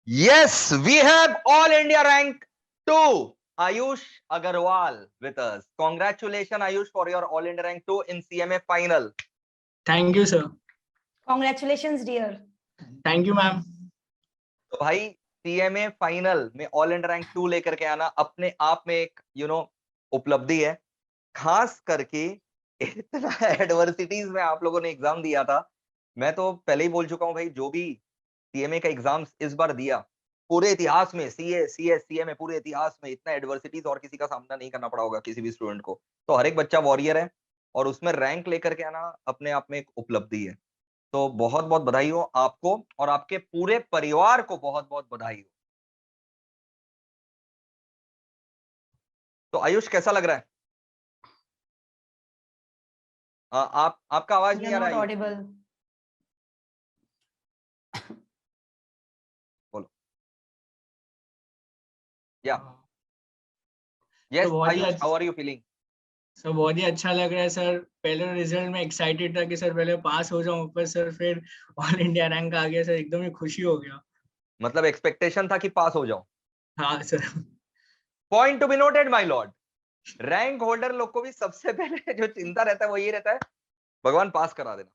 Yes, we have All India Rank 2, Ayush Agarwal with us. Congratulations, Ayush, for your All India Rank 2 in CMA final. Thank you, sir. Congratulations, dear. Thank you, ma'am. तो भाई CMA final में all India rank 2 लेकर के आना अपने आप में एक उपलब्धि है, खास करके इतना एडवर्सिटीज में आप लोगों ने एग्जाम दिया था। मैं तो पहले ही बोल चुका हूं भाई, जो भी सीएमए का एग्जाम इस बार दिया, पूरे इतिहास में सीएमए पूरे इतिहास में इतना एडवर्सिटीज और किसी का सामना नहीं करना पड़ा होगा किसी भी स्टूडेंट को। तो हर एक बच्चा वॉरियर है और उसमें रैंक लेकर के आना अपने आप में एक उपलब्धि है। तो बहुत बहुत बधाई हो आपको और आपके पूरे परिवार को बहुत बहुत बधाई हो। तो आयुष कैसा लग रहा है? आपका आवाज नहीं आ रहा है। ऑडिबल। बोलो। या yes Ayush, how are you feeling? Sir बहुत ही अच्छा लग रहा है सर। पहले रिजल्ट में एक्साइटेड था कि सर पहले पास हो जाऊं, ऊपर सर फिर ऑल इंडिया रैंक आ गया सर, एकदम ही खुशी हो गया। मतलब एक्सपेक्टेशन था कि पास हो जाओ। हाँ sir. Point to be noted my Lord, rank holder लोग को भी सबसे पहले जो चिंता रहता है वो ये रहता है, भगवान पास करा देना।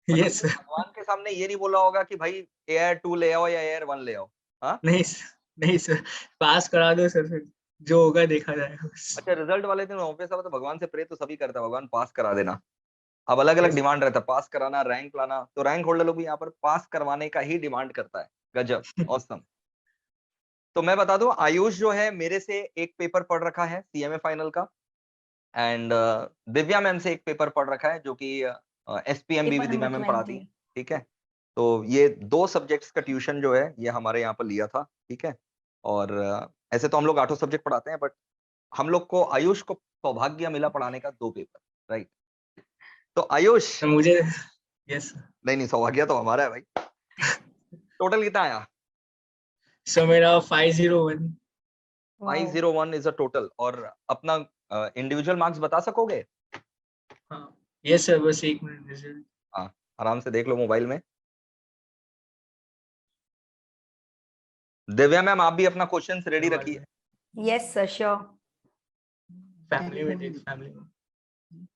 मतलब यस सर। भगवान के सामने ये नहीं बोला होगा कि भाई एयर 2 ले आओ या एयर 1 ले आओ। हाँ नहीं सर, पास करा दो सर, फिर जो होगा देखा जाएगा। अच्छा, रिजल्ट वाले दिन ऑफिस तो भगवान से प्रे तो सभी करता है, भगवान पास करा देना। अब अलग अलग डिमांड रहता है, पास कराना, रैंक लाना, तो रैंक होल्डर लोग भी यहाँ पर पास करवाने का ही डिमांड करता है। गजब, ऑसम। तो मैं बता दूं, आयुष जो है मेरे से एक पेपर पढ़ रखा है सीएमए फाइनल का, एंड दिव्या मैम से एक पेपर पढ़ रखा है जो कि एसपीएमबी भी दिव्या मैम पढ़ाती है। ठीक है, तो ये 2 सब्जेक्ट्स का ट्यूशन जो है ये हमारे यहाँ पर लिया था। ठीक है, और ऐसे तो हम लोग 8 सब्जेक्ट पढ़ाते हैं, बट हम लोग को आयुष को सौभाग्य मिला पढ़ाने का 2 पेपर, राइट? तो आयुष तो मुझे यस नहीं, सौभाग्य तो हमारा है भाई। टोटल कितना आया? सर मेरा 501। 501 इज अ टोटल। और अपना इंडिविजुअल मार्क्स बता सकोगे? हाँ यस सर, बस एक मिनट रिजल्ट। हाँ, आराम से देख लो मोबाइल में। दिव्या मैम आप भी अपना क्वेश्चंस रेडी रखिए। Yes sir, sure. फैमिली में देख, फैमिली में।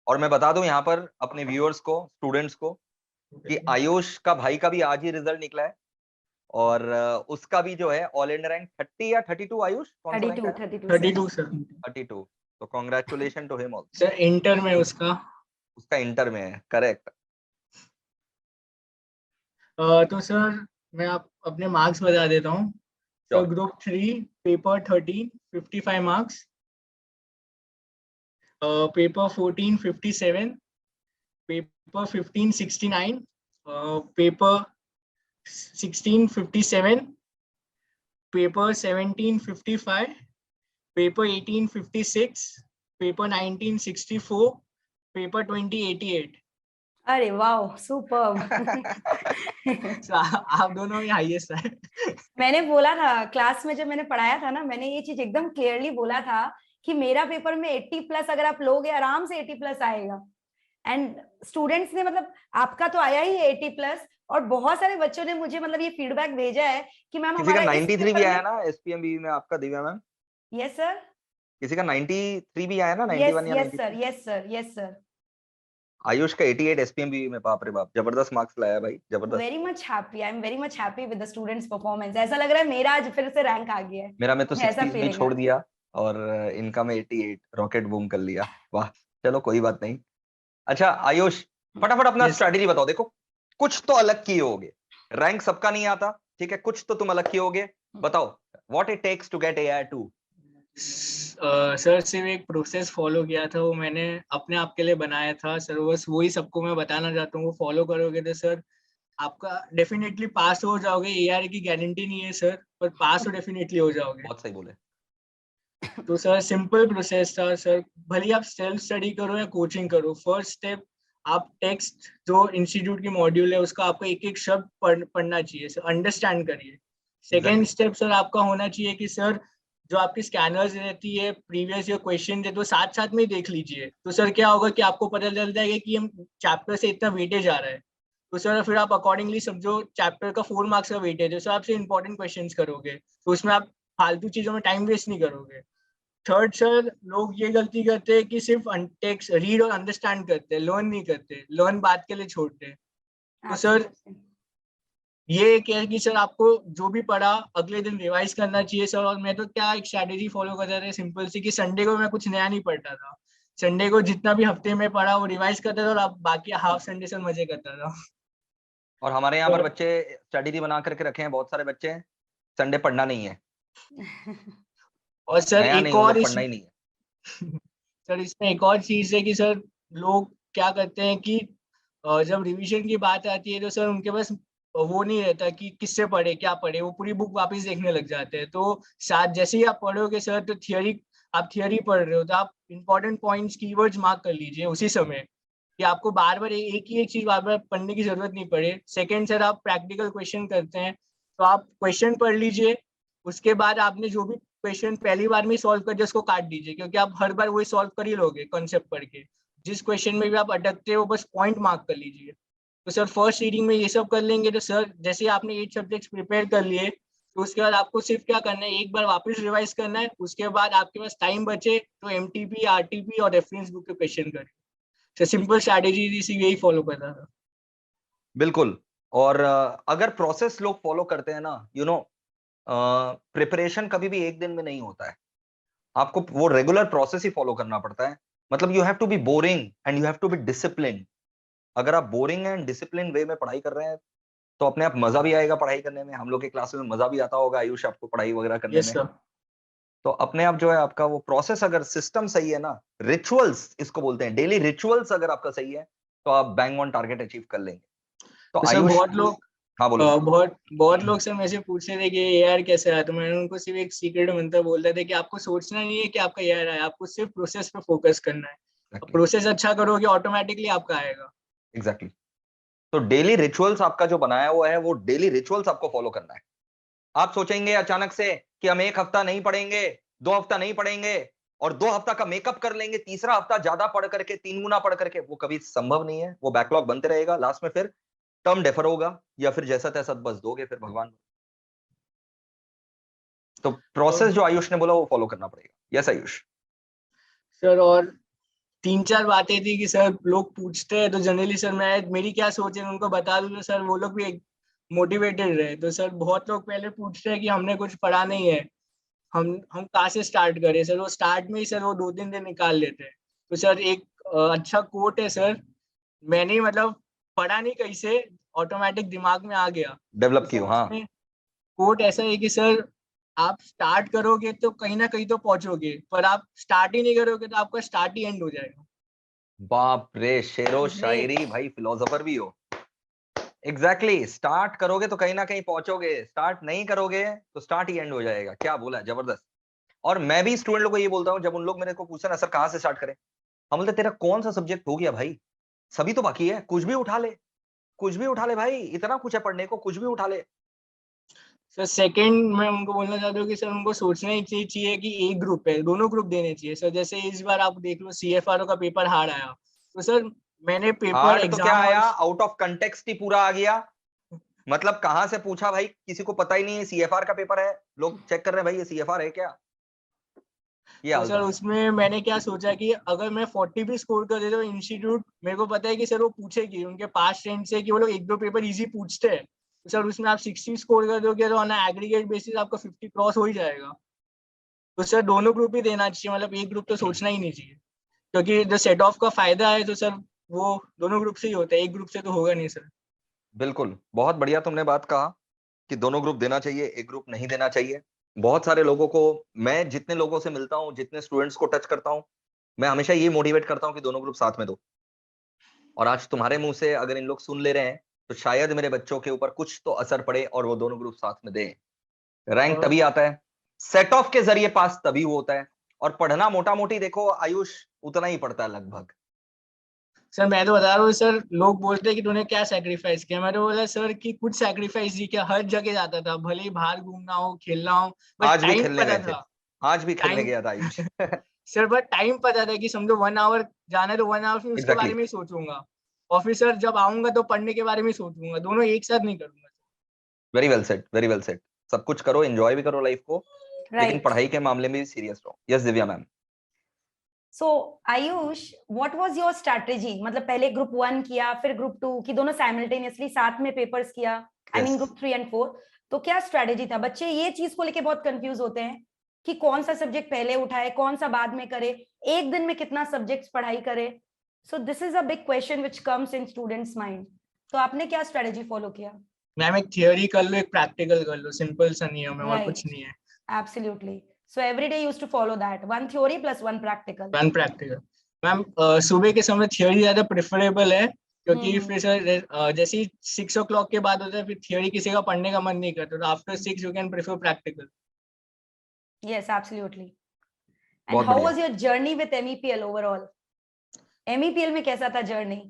और मैं बता दूं यहाँ पर अपने व्यूअर्स को, स्टूडेंट्स को, कि आयुष का भाई का भी आज ही रिजल्ट निकला है और उसका भी जो है ऑल इंडिया रैंक 30 या 32। आयुष कौन सा रैंक है? 32 सर। 32। तो congratulation to him also. Sir inter में उसका इंटर में है, करेक्ट। तो सर मैं आप अपने मार्क्स बता देता हूँ। तो group 3 paper 13 55 marks, paper 14 57, paper 15 69, paper 16 57, paper 17 55, paper 18 56, paper 19 64, paper 20 88। अरे वाह, सुपर। आप दोनों ही हाईएस्ट है। मैंने बोला था क्लास में, जब मैंने पढ़ाया था ना, मैंने ये चीज एकदम क्लियरली बोला था कि मेरा पेपर में 80 प्लस अगर आप लोगे, आराम से 80 प्लस आएगा। एंड स्टूडेंट्स ने, मतलब आपका तो आया ही है 80 प्लस, और बहुत सारे बच्चों ने मुझे मतलब ये फीडबैक भेजा है कि मैम किसी का हमारा 93 भी आया ना एसपीएमबी में आपका, दिव्या मैम? Yes sir. किसी का 93 भी आया ना, 91 या 93? Sir yes sir, yes sir. Ayush का 88 एसपीएमबी में, बाप रे बाप, जबरदस्त मार्क्स लाया भाई, जबरदस्त। Very much happy, I am very much happy with the students performance. ऐसा लग रहा है मेरा आज फिर से रैंक आ गया है। मेरा में तो ऐसा 60s भी फीलिंग छोड़ है। दिया और इनका में 88 रॉकेट बूम कर लिया। वाह, चलो कोई बात नहीं। अच्छा आयुष, फटाफट अपना स्ट्रैटेजी बताओ। देखो, कुछ तो अलग किए होगे, रैंक सबका नहीं आता, ठीक है, कुछ तो तुम अलग किए होगे। बताओ, what it takes to get AR2। Sir सिर्फ एक प्रोसेस फॉलो किया था, वो मैंने अपने आप के लिए बनाया था सर, बस वही सबको मैं बताना चाहता हूँ। वो फॉलो करोगे तो सर आपका डेफिनेटली पास हो जाओगे। AR की गारंटी नहीं है सर, पर पास तो डेफिनेटली हो जाओगे। बहुत सही बोले। तो सर सिंपल प्रोसेस था सर, भले आप सेल्फ स्टडी करो या कोचिंग करो। फर्स्ट स्टेप, आप टेक्स्ट जो इंस्टीट्यूट की मॉड्यूल है उसका आपको एक एक शब्द पढ़ना चाहिए सर, अंडरस्टैंड करिए। सेकेंड स्टेप सर आपका होना चाहिए कि सर जो आपकी स्कैनर्स रहती है, प्रीवियस ईयर क्वेश्चन है, तो साथ साथ में ही देख लीजिए। तो सर क्या होगा कि आपको पता चल जाएगा कि हम चैप्टर से इतना वेटेज आ रहा है। तो सर फिर आप अकॉर्डिंगली समझो चैप्टर का 4 मार्क्स का वेटेज है, सर आपसे इंपॉर्टेंट क्वेश्चंस करोगे, तो उसमें आप फालतू चीजों में टाइम वेस्ट नहीं करोगे। थर्ड सर, लोग ये गलती करते हैं कि सिर्फ टेक्स्ट रीड और अंडरस्टैंड करते हैं, लर्न नहीं करते, लर्न बात के लिए छोड़ते हैं। तो सर Absolutely. ये एक है कि सर आपको जो भी पढ़ा अगले दिन रिवाइज करना चाहिए सर। और मैं तो क्या एक स्ट्रैटेजी फॉलो करता था सिंपल सी, कि संडे को मैं कुछ नया नहीं पढ़ता था, संडे को जितना भी हफ्ते में पढ़ा वो रिवाइज करता था, और अब बाकी हाफ संडे सर मजे करता था। और हमारे यहाँ पर सर बच्चे स्टडी बना करके रखे हैं, बहुत सारे बच्चे संडे पढ़ना नहीं है, और सर नया एक नहीं, उन और लोग इस पढ़ना ही नहीं है। सर इसमें एक और चीज है कि सर लोग क्या करते हैं कि जब रिवीजन की बात आती है तो सर उनके पास वो नहीं रहता कि किससे पढ़े क्या पढ़े, वो पूरी बुक वापस देखने लग जाते हैं। तो साथ जैसे ही आप पढ़ोगे सर, तो आप थियरी पढ़ रहे हो तो आप इंपॉर्टेंट पॉइंट्स कीवर्ड्स मार्क कर लीजिए उसी समय, कि आपको बार बार एक ही एक चीज बार बार पढ़ने की जरूरत नहीं पड़े। सेकंड सर, आप प्रैक्टिकल क्वेश्चन करते हैं तो आप क्वेश्चन पढ़ लीजिए, उसके बाद आपने जो भी क्वेश्चन पहली बार में सॉल्व कर दिया उसको काट दीजिए, क्योंकि आप हर बार वही सॉल्व कर ही लोगे कॉन्सेप्ट पढ़ के। जिस क्वेश्चन में भी आप अटकते हो बस पॉइंट मार्क कर लीजिए। तो सर फर्स्ट रीडिंग में ये सब कर लेंगे तो सर जैसे आपने 8 सब्जेक्ट्स प्रिपेयर कर लिए, तो उसके बाद आपको सिर्फ क्या करना है, एक बार वापस रिवाइज करना है। उसके बाद आपके पास टाइम बचे तो एमटीपी, आरटीपी और रेफरेंस बुक के क्वेश्चन करें। तो सिंपल स्ट्रैटेजी इसी यही फॉलो करता था। बिल्कुल। और अगर प्रोसेस लोग फॉलो करते हैं ना, प्रिपरेशन कभी भी एक दिन में नहीं होता है, आपको वो रेगुलर प्रोसेस ही फॉलो करना पड़ता है। मतलब you have to be boring and you have to be discipline. अगर आप बोरिंग एंड डिसिप्लिन वे में पढ़ाई कर रहे हैं तो अपने आप मजा भी आएगा पढ़ाई करने में। हम लोग के क्लास में मजा भी आता होगा आयुष आपको पढ़ाई वगैरह करने यस में। सर। तो अपने आप जो है आपका वो प्रोसेस, अगर सिस्टम सही है ना, रिचुअल्स इसको बोलते हैं, डेली रिचुअल्स अगर आपका सही है तो आप बैंग ऑन टारगेट अचीव कर लेंगे। तो तो सर आयुष, बहुत लोग हाँ बोलो। बहुत बहुत लोग सर मुझे पूछ रहे थे कि एआर कैसे आया, तो मैंने उनको सिर्फ एक सीक्रेट मंत्र बोल रहे थे कि आपको सोचना नहीं है कि आपका एआर आया, आपको सिर्फ प्रोसेस पे फोकस करना है। एग्जैक्टली, प्रोसेस अच्छा करोगे ऑटोमेटिकली आपका आएगा। एग्जैक्टली। तो डेली रिचुअल्स आपका जो बनाया हुआ है वो डेली रिचुअल्स आपको फॉलो करना है। आप सोचेंगे अचानक से कि हम एक हफ्ता नहीं पढ़ेंगे, 2 हफ्ता नहीं पढ़ेंगे और 2 हफ्ता का मेकअप कर लेंगे, तीसरा हफ्ता ज्यादा पढ़ करके 3 गुना पढ़ करके, वो कभी संभव नहीं है। वो बैकलॉग बनते रहेगा, लास्ट में फिर टर्म डेफर होगा या फिर जैसा तैसा बस दोगे फिर भगवान। तो प्रोसेस जो आयुष ने बोला वो फॉलो करना पड़ेगा। यस आयुष। सर और 3-4 बातें थी कि सर लोग पूछते हैं तो जनरली सर मैं मेरी क्या सोच है उनको बता दूं तो सर वो लोग भी मोटिवेटेड रहे। तो सर बहुत लोग पहले पूछते हैं कि हमने कुछ पढ़ा नहीं है, हम कहाँ से स्टार्ट करें। सर वो स्टार्ट में ही सर वो 2-3 दिन निकाल लेते हैं। तो सर एक अच्छा कोट है सर, मैंने मतलब पढ़ा नहीं कहीं से, ऑटोमेटिक दिमाग में आ गया। तो डेवलप की सर हो, हाँ। उसमें कोट ऐसा है कि सर आप स्टार्ट करोगे तो कहीं ना कहीं तो पहुंचोगे, पर आप स्टार्ट ही नहीं करोगे तो आपका स्टार्ट ही एंड हो जाएगा। बाप रे, शेरो Great. शायरी, भाई फिलोसोफर भी हो। एग्जैक्टली, स्टार्ट करोगे तो कहीं ना कहीं पहुंचोगे, स्टार्ट नहीं करोगे तो स्टार्ट ही एंड हो जाएगा। क्या बोला, जबरदस्त। और मैं भी स्टूडेंट लोगों को ये बोलता हूँ, जब उन लोग मेरे को पूछते ना सर कहाँ से स्टार्ट करें, हम बोलते तेरा कौन सा सब्जेक्ट हो गया भाई, सभी तो बाकी है, कुछ भी उठा ले, कुछ भी उठा ले भाई, इतना कुछ है पढ़ने को, कुछ भी उठा ले। सर सेकंड मैं उनको बोलना चाहता हूँ कि सर उनको सोचना ही चाहिए कि एक ग्रुप है, दोनों ग्रुप देने चाहिए। सर जैसे इस बार आप देख लो सीएफआरओ का पेपर हार्ड आया, तो सर मैंने पेपर हार्ड तो क्या एग्जाम आया, और आउट ऑफ कंटेक्स्ट ही पूरा आ गया। मतलब कहाँ से पूछा भाई, किसी को पता ही नहीं है सीएफआर का पेपर है, लोग चेक कर रहे हैं भाई ये सीएफआर है क्या, ये तो हाल सर था। उसमें मैंने क्या सोचा कि अगर मैं 40 भी स्कोर कर देता हूँ, इंस्टीट्यूट मेरे को पता है कि सर वो पूछेगी, उनके पास ट्रेंड से कि वो लोग 1-2 पेपर इजी पूछते हैं। तो सर उसमें आप 60 स्कोर कर दोगे तो ऑन एग्रीगेट बेसिस आपका 50 क्रॉस हो ही जाएगा। तो सर दोनों ग्रुप ही देना चाहिए, मतलब एक ग्रुप तो सोचना ही नहीं चाहिए, क्योंकि जो सेट ऑफ का फायदा है तो सर वो दोनों ग्रुप से ही होता है, एक ग्रुप से तो होगा नहीं सर। बिल्कुल, बहुत बढ़िया तुमने बात कहा कि दोनों ग्रुप देना चाहिए, एक ग्रुप नहीं देना चाहिए। बहुत सारे लोगों को, मैं जितने लोगों से मिलता हूँ, जितने स्टूडेंट्स को टच करता हूँ, मैं हमेशा ये मोटिवेट करता हूँ कि दोनों ग्रुप साथ में दो। और आज तुम्हारे मुंह से अगर इन लोग सुन ले रहे हैं तो शायद मेरे बच्चों के ऊपर कुछ तो असर पड़े और वो दोनों ग्रुप साथ में दें। रैंक और तभी आता है, सेट ऑफ के जरिए पास तभी होता है। और पढ़ना मोटा मोटी देखो आयुष, उतना ही पड़ता है लगभग। सर मैं तो बता रहा हूँ सर, लोग बोलते हैं कि तूने क्या सेक्रीफाइस किया, मैं तो बोला सर कि कुछ सेक्रीफाइस ही क्या, हर जगह जाता था, भले ही बाहर घूमना हो खेलना हो, बस आज भी टाइम खेलने पता गए थे, था। आज भी खेलने टाइम गया था आयुष। सर बस टाइम पता था कि समझो 1 आवर जाना है तो 1 आवर फिर उसके एग्जैक्टली, बारे में ही सोचूंगा। ऑफिसर जब आऊंगा तो पढ़ने के बारे में सोचूंगा, दोनों एक साथ नहीं करूंगा। Very well said, very well said. सब कुछ करो, एंजॉय भी करो लाइफ को, लेकिन राइट। पढ़ाई के मामले में भी सीरियस रहो। Yes Divya ma'am. So Ayush, what was your strategy? मतलब पहले ग्रुप 1 किया, फिर ग्रुप 2 की, दोनों साइमल्टेनियसली साथ में पेपर्स किया, I mean Yes. Group 3 and 4। तो क्या स्ट्रैटेजी था? बच्चे ये चीज को लेके बहुत कंफ्यूज होते हैं कि कौन सा सब्जेक्ट पहले उठाए, कौन सा बाद में करे, एक दिन में कितना सब्जेक्ट्स पढ़ाई करे। So this is a big question which comes in students mind. तो आपने क्या स्ट्रैटेजी फॉलो किया? मैम एक थियोरी कर लो, एक प्रैक्टिकल कर लो, सिंपल सा नियम है और Right. कुछ नहीं है। Absolutely. So every day you used to follow that, one theory plus one practical. One practical. Ma'am सुबह के समय थियोरी ज्यादा प्रेफरेबल है, क्योंकि हम्म। फिर सर जैसे ही 6 o'clock के बाद होता है फिर थियोरी किसी का पढ़ने का मन नहीं करता, तो after 6 you can prefer practical. Yes, absolutely. And बहुत how बढ़िया। was your journey with MEPL overall? MEPL में कैसा था जर्नी?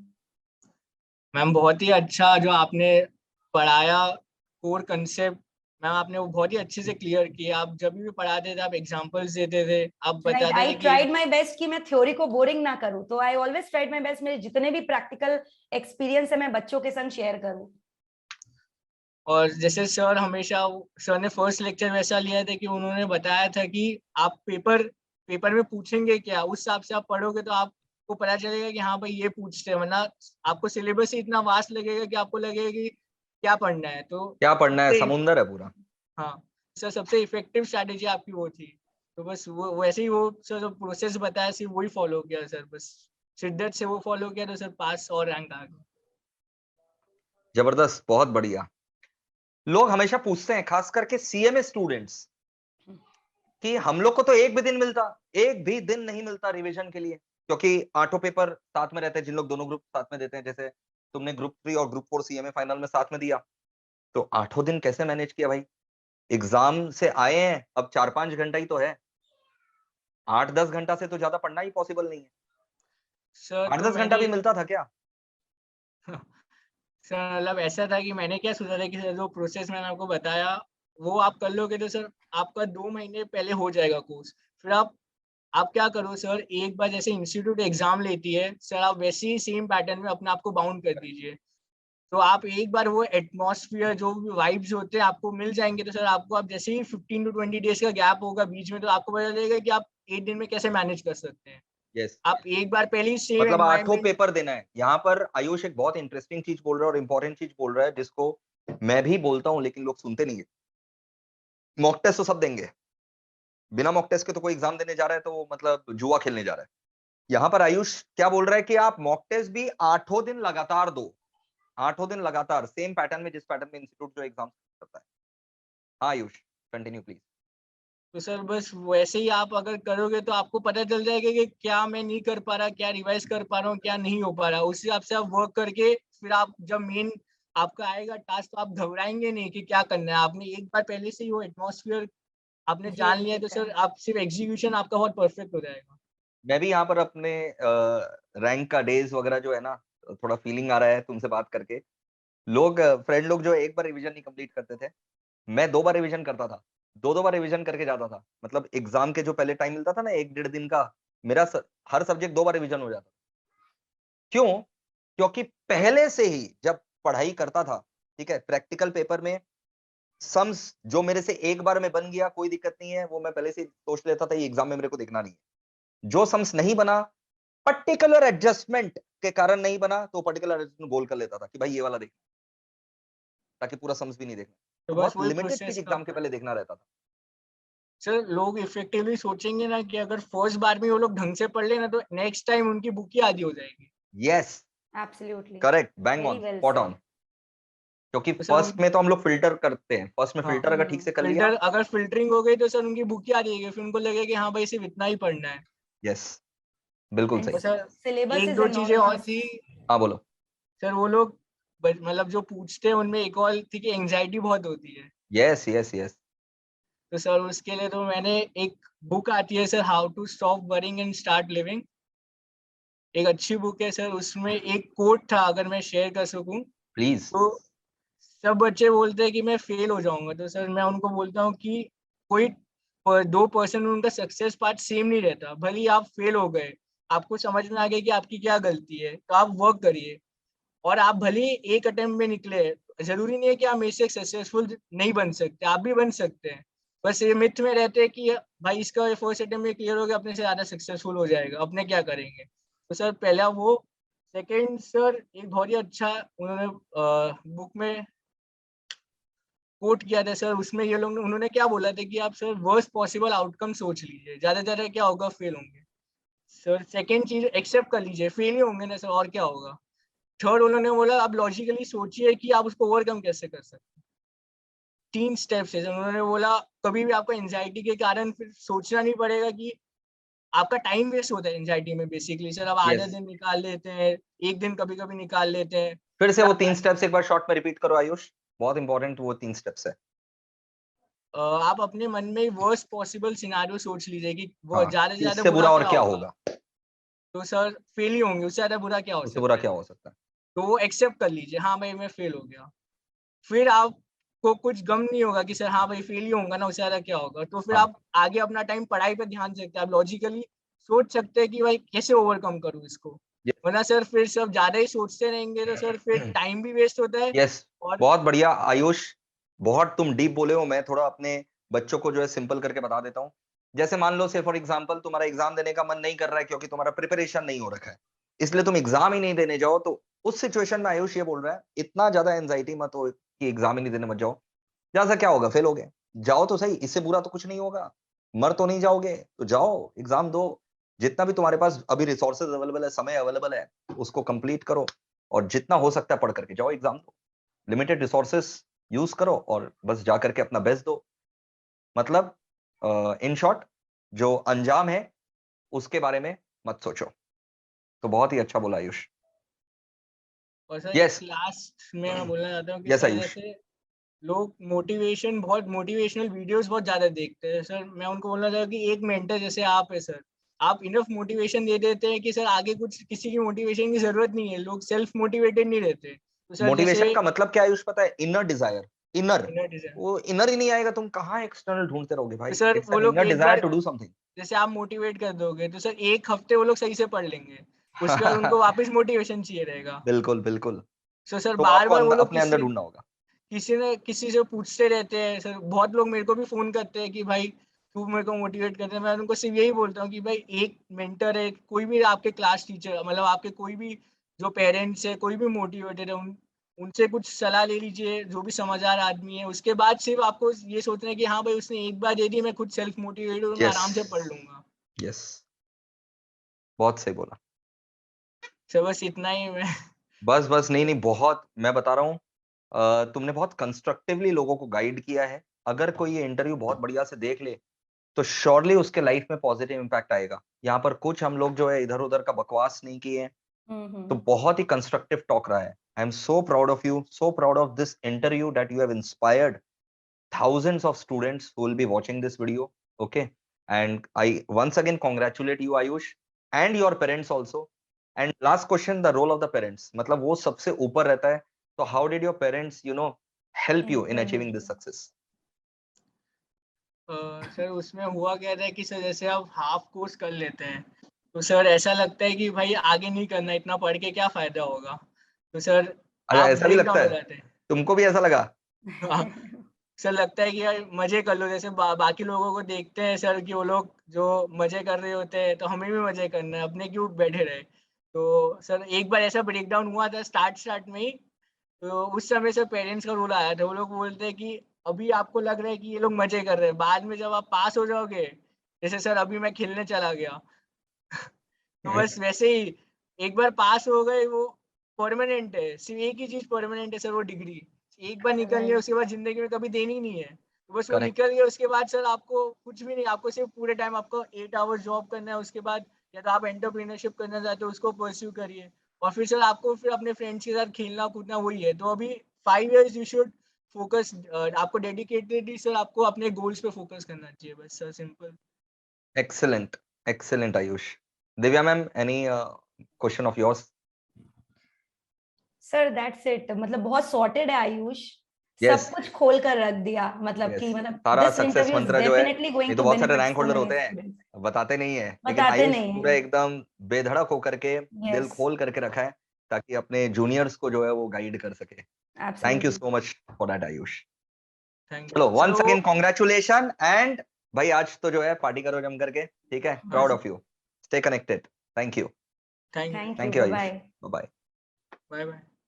मैम बहुत ही अच्छा जो आपने पढ़ाया, कोर कंसेप्ट मैम आपने वो बहुत ही अच्छे से क्लियर किया। आप जब भी पढ़ाते थे आप एग्जांपल्स देते थे, आप राइट, बताते आई थे कि ट्राइड माय बेस्ट कि मैं थ्योरी को बोरिंग ना करूं, तो I always tried my best मेरे जितने भी प्रैक्टिकल एक्सपीरियंस है मैं बच्चों के संग शेयर करूं। और जैसे सर ने फर्स्ट लेक्चर वैसा लिया था कि उन्होंने बताया था कि आप पेपर में पूछेंगे क्या, उस हिसाब से आप पढ़ोगे तो आपको पता चलेगा कि हाँ भाई ये पूछते हैं, वरना आपको सिलेबस ही इतना वास्ट लगेगा कि आपको लगेगा कि क्या पढ़ना है। तो क्या पढ़ना है, सबसे- समुंदर है पूरा। हाँ सर, सबसे इफेक्टिव स्ट्रैटेजी आपकी वो थी। तो बस वो वैसे ही वो सर जो प्रोसेस बताया सिर्फ वही फॉलो किया सर, बस शिद्दत से वो फॉलो किया तो सर पास और रैंक आ गया। जबरदस्त, बहुत बढ़िया। लोग हमेशा पूछते हैं, खास करके सीएमए स्टूडेंट्स, कि हम लोग को तो एक भी दिन नहीं मिलता रिवीजन के लिए, क्योंकि 8 पेपर साथ में रहते हैं। जिन लोग दोनों ग्रुप साथ में देते हैं, जैसे तुमने ग्रुप 3 और ग्रुप 4 सीएमए फाइनल में साथ में दिया, तो 8 दिन कैसे मैनेज किया भाई? एग्जाम से आए हैं, अब 4-5 घंटा ही तो है, 8-10 घंटा से तो ज्यादा पढ़ना ही पॉसिबल नहीं है। सर 8-10 घंटा भी मिलता था क्या? सर मतलब ऐसा था कि मैंने क्या सोचा था कि सर जो प्रोसेस मैंने आपको बताया वो आप कर लोगे तो सर आपका 2 महीने पहले हो जाएगा कोर्स। फिर आप क्या करो सर, एक बार जैसे इंस्टीट्यूट एग्जाम लेती है सर, आप वैसे ही सेम पैटर्न में अपने आप को बाउंड कर दीजिए। तो आप एक बार वो एटमॉस्फेयर जो भी वाइब्स होते हैं आपको मिल जाएंगे, तो सर आपको आप जैसे ही 15 to 20 डेज का गैप होगा बीच में, तो आपको पता चलेगा कि आप 8 दिन में कैसे मैनेज कर सकते हैं। यस। आप एक बार पहले ही सेम मतलब 8 एनवायरनमेंट। पेपर देना है। यहाँ पर आयुष एक बहुत इंटरेस्टिंग चीज बोल रहा है और इंपॉर्टेंट चीज बोल रहा है, जिसको मैं भी बोलता हूँ लेकिन लोग सुनते नहीं है। मॉक टेस्ट तो सब देंगे, बिना मॉक टेस्ट के तो कोई एग्जाम देने जा रहा है तो वो मतलब जुआ खेलने जा रहा है। यहाँ पर आयुष क्या बोल रहा है कि आप मॉक टेस्ट भी 8 दिन लगातार दो, 8 दिन लगातार सेम पैटर्न में, जिस पैटर्न में इंस्टीट्यूट जो एग्जाम करता है। हाँ आयुष, कंटिन्यू प्लीज। तो सर बस वैसे ही आप अगर करोगे तो आपको पता चल जाएगा कि क्या मैं नहीं कर पा रहा, क्या रिवाइज कर पा रहा हूँ, क्या नहीं हो पा रहा। उस हिसाब से आप वर्क करके फिर आप जब मेन आपका आएगा टास्क, तो आप घबराएंगे नहीं कि क्या करना है। आपने एक बार पहले से ही वो एटमॉस्फेयर आपने जान लिया है, तो सर आप सिर्फ एग्जीक्यूशन आपका बहुत परफेक्ट हो जाएगा। मैं भी यहाँ पर अपने रैंक का डेज वगैरह जो है ना, थोड़ा फीलिंग आ रहा है तुमसे बात करके। लोग फ्रेंड लोग जो एक बार रिवीजन नहीं कंप्लीट करते थे, मैं 2 बार रिवीजन करता था, 2-2 बार रिवीजन करके जाता था। मतलब एग्जाम के जो पहले टाइम मिलता था ना 1-1.5 दिन का, मेरा हर सब्जेक्ट 2 बार रिवीजन हो जाता। क्यों? क्योंकि पहले से ही जब पढ़ाई करता था, ठीक है, प्रैक्टिकल पेपर में सम्स जो मेरे से एक बार में बन गया कोई दिक्कत नहीं है, वो मैं पहले से सोच लेता था ये एग्जाम में मेरे को देखना नहीं है। जो सम्स नहीं बना, पर्टिकुलर एडजस्टमेंट के कारण नहीं बना, तो पर्टिकुलर एडजस्टमेंट गोल कर लेता था कि भाई ये वाला देख, ताकि पूरा सम्स भी नहीं देखना। तो तो बस बहुत वही लिमिटेड प्रोसेस चीज एग्जाम के पहले देखना रहता था। सर लोग इफेक्टिवली सोचेंगे ना कि अगर फर्स्ट बार में वो लोग ढंग से पढ़ लेना तो नेक्स्ट टाइम उनकी बुक ही आधी हो जाएगी। Yes, absolutely correct, bang very on, well spot on. Said. क्योंकि तो सर फर्स्ट में तो हम लोग फिल्टर करते हैं, फर्स्ट में हाँ फिल्टर अगर ठीक से कर लिया। फिल्टर अगर फिल्टरिंग हो गई तो सर उनकी बुक ही आ जाएगी, फिर उनको लगेगा कि हाँ भाई सिर्फ इतना ही पढ़ना है। यस, बिल्कुल एंड सही। और सर सिलेबस एक इज दो चीजें और एनॉर्मस। थी हाँ बोलो। सर, वो लोग मतलब जो पूछते हैं उनमें एक और थी कि एंजाइटी बहुत होती है। Yes yes yes. तो सर उसके लिए तो मैंने एक बुक आती है sir, how to stop worrying and start living, एक अच्छी बुक है सर। उसमें एक कोट था, अगर मैं शेयर कर सकूं प्लीज। तो, सब बच्चे बोलते हैं कि मैं फेल हो जाऊंगा, तो सर मैं उनको बोलता हूँ कि कोई 2% में उनका सक्सेस पार्ट सेम नहीं रहता। भले ही आप फेल हो गए, आपको समझ में आ गया कि आपकी क्या गलती है, तो आप वर्क करिए। और आप भले ही एक अटेम्प्ट में निकले, जरूरी नहीं है कि आप मेरे से सक्सेसफुल नहीं बन सकते, आप भी बन सकते हैं। बस ये मिथ में रहते हैं कि भाई इसका फर्स्ट अटेम्प्ट में क्लियर हो गया, अपने से ज्यादा सक्सेसफुल हो जाएगा, अपने क्या करेंगे। तो सर पहला वो। सेकंड सर, एक बहुत ही अच्छा उन्होंने बुक में कोट किया था सर, उसमें ये लोग उन्होंने क्या बोला था कि आप सर वर्स्ट पॉसिबल आउटकम सोच लीजिए, ज्यादा ज्यादा क्या होगा, फेल होंगे सर। सेकंड चीज एक्सेप्ट कर लीजिए, फेल ही होंगे ना सर, और क्या होगा। थर्ड उन्होंने बोला आप लॉजिकली सोचिए कि आप उसको ओवरकम कैसे कर सकते हैं। 3 स्टेप्स है उन्होंने बोला। कभी भी आपको एंजाइटी के कारण फिर सोचना नहीं पड़ेगा कि आपका टाइम वेस्ट होता है एंजाइटी में बेसिकली सर। आप आधा यस, दिन निकाल लेते हैं, एक दिन कभी कभी निकाल लेते हैं। फिर से फिर वो आप 3 स्टेप्स एक बार शॉर्ट में रिपीट करो आयुष, बहुत इंपॉर्टेंट वो 3 स्टेप्स है। आप अपने मन में वर्स्ट पॉसिबल सिनारियो सोच लीजिए कि वो हाँ, ज्यादा से कि ज्यादा इससे बुरा बुरा और क्या क्या होगा। होगा, तो सर फेल ही होंगे, उससे ज्यादा बुरा क्या हो उससे बुरा सकता है क्या सर। हो सकता है। तो वो एक्सेप्ट कर लीजिए, हाँ भाई मैं फेल हो गया। फिर आपको कुछ गम नहीं होगा कि सर हाँ भाई फेल ही होगा ना, उससे ज्यादा क्या होगा। तो फिर हाँ, आप आगे अपना टाइम पढ़ाई पे ध्यान दे सकते हैं, आप लॉजिकली सोच सकते हैं कि भाई कैसे ओवरकम करूँ इसको। वरना सर फिर सब ज्यादा ही सोचते रहेंगे तो सर फिर टाइम भी वेस्ट होता है। यस, और बहुत बढ़िया आयुष, बहुत तुम डीप बोले हो। मैं थोड़ा अपने बच्चों को जो है सिंपल करके बता देता हूँ। जैसे मान लो से फॉर एग्जांपल तुम्हारा एग्जाम देने का मन नहीं कर रहा है क्योंकि तुम्हारा प्रिपरेशन नहीं हो रखा है, इसलिए तुम एग्जाम ही नहीं देने जाओ। तो उस सिचुएशन में आयुष ये बोल रहा है इतना ज्यादा एंजाइटी मत हो कि एग्जाम ही नहीं देने मत जाओ। जहां से क्या होगा, फेल हो गए, जाओ तो सही, इससे बुरा तो कुछ नहीं होगा। मर तो नहीं जाओगे, तो जाओ एग्जाम दो। जितना भी तुम्हारे पास अभी रिसोर्सेज अवेलेबल है, समय अवेलेबल है, उसको कंप्लीट करो। और जितना हो सकता है पढ़ करके जाओ एग्जाम दो। लिमिटेड रिसोर्सेस यूज करो और बस जा करके अपना बेस्ट दो। मतलब इन शॉर्ट, जो अंजाम है उसके बारे में मत सोचो। तो बहुत ही अच्छा बोला आयुष। और सर यस, एक लास्ट में मैं बोलना चाहता हूँ कि यस सर आयुष। जैसे लोग बहुत मोटिवेशनल वीडियोस बहुत ज्यादा देखते हैं सर। मैं उनको बोलना चाहूँ कि एक मेंटर जैसे आप है सर, आप इनफ मोटिवेशन दे देते हैं कि सर आगे कुछ किसी की मोटिवेशन की जरूरत नहीं है, लोग सेल्फ मोटिवेटेड नहीं रहते। तो सर जैसे मोटिवेशन का मतलब क्या आयुष पता है? Inner desire. Inner, inner design. वो इनर ही नहीं आएगा, तुम कहाँ एक्सटर्नल ढूंढते रहोगे तो भाई? सर इट्स वो एन लोग इनर एक डिजायर बार टू डू समथिंग। जैसे आप मोटिवेट कर दोगे तो सर एक हफ्ते वो लोग सही से पढ़ लेंगे, उसके बाद उनको वापस मोटिवेशन चाहिए रहेगा। बिल्कुल बिल्कुल। तो सर तो बार आपको बार वो लोग अपने अंदर ढूंढना होगा। किसी न किसी से पूछते रहते हैं सर। बहुत लोग मेरे को भी फोन करते हैं कि भाई तू मेरे को मोटिवेट करते हैं। मैं उनको सिर्फ यही बोलता हूँ कि भाई एक मेंटर है, कोई भी आपके क्लास टीचर, मतलब आपके कोई भी जो पेरेंट्स है, कोई भी मोटिवेटेड है, उनसे कुछ सलाह ले लीजिए, जो भी समझदार आदमी है। उसके बाद सिर्फ आपको ये सोचना है कि हाँ भाई उसने एक बार दे दी, मैं खुद सेल्फ मोटिवेट हूँ, मैं यस, आराम से पढ़ लूंगा। यस, बहुत सही बोला। सर बस इतना ही मैं बस बस, नहीं नहीं, बहुत, मैं बता रहा हूँ, तुमने बहुत कंस्ट्रक्टिवली लोगों को गाइड किया है। अगर कोई ये इंटरव्यू बहुत बढ़िया से देख ले तो श्योरली उसके लाइफ में पॉजिटिव इम्पैक्ट आएगा। यहाँ पर कुछ हम लोग जो है इधर उधर का बकवास नहीं किए हैं। तो बहुत ही कंस्ट्रक्टिव टॉक रहा है। I am so proud of you, so proud of this interview that you have inspired thousands of students who will be watching this video. Okay, and I once again congratulate you Ayush and your parents also. And last question, the role of the parents, मतलब वो सबसे ऊपर रहता है। तो how did your parents help you in achieving this success? Sir उसमें हुआ क्या था कि सर जैसे आप हाफ कोर्स कर लेते हैं तो सर ऐसा लगता है कि भाई आगे नहीं करना, इतना पढ़ के क्या फायदा होगा। तो सर अच्छा, आप ऐसा भी ब्रेक लगता डाउन हो है? जाते हैं। तुमको भी ऐसा लगा? हाँ, सर लगता है कि यार मजे कर लो। जैसे बाकी लोगों को देखते हैं सर कि वो लोग जो मजे कर रहे होते हैं तो हमें भी मजे करना है, अपने क्यों बैठे रहे। तो सर एक बार ऐसा ब्रेक डाउन हुआ था स्टार्ट में ही। तो उस समय से पेरेंट्स का रोल आया था। वो लोग बोलते हैं कि अभी आपको लग रहा है कि ये लोग मजे कर रहे हैं, बाद में जब आप पास हो जाओगे, जैसे सर अभी मैं खेलने चला गया तो बस वैसे ही एक बार पास हो गए वो परमानेंट है। सिर्फ एक ही चीज परमानेंट है सर, वो डिग्री। एक बार निकल गया राइट। उसके बाद जिंदगी में कभी देनी नहीं है। तो बस वो करेक्ट। निकल गया, उसके बाद सर आपको कुछ भी नहीं, आपको सिर्फ पूरे टाइम आपको 8 आवर्स जॉब करना है। उसके बाद या तो आप एंटरप्रेन्योरशिप करना चाहते हो उसको परस्यू करिए, और फिर सर आपको फिर अपने फ्रेंड्स के साथ खेलना कूदना वही है। तो अभी 5 years यू शुड फोकस, आपको डेडिकेटेडली सर आपको अपने गोल्स पे फोकस करना चाहिए, बस sir simple. Excellent, excellent Ayush. Divya ma'am, any question of yours? Sir that's it, मतलब बहुत सॉर्टेड है आयुष, Yes, सब कुछ खोल कर रख दिया। मतलब yes. कि मतलब सारा दिस सक्सेस इंटरव्यू इज मंत्र जो है, डेफिनेटली गोइंग नहीं तो टू बहुत सारे benefit rank so holder many होते हैं, स्टूडेंट्स। बताते नहीं है, लेकिन बताते आयुष नहीं पूरा है। एकदम बेधड़क होकर के, दिल यस। खोल करके रखा है। ताकि अपने जूनियर्स को जो है वो गाइड कर सके। Thank you Absolutely. So much for that Ayush. Thank चलो you once again congratulation and भाई आज तो जो है पार्टी करो जम करके, ठीक है? Proud of you, stay connected. Thank you, thank you Thank thank you. You Bye Ayush, bye. Bye bye. Bye bye.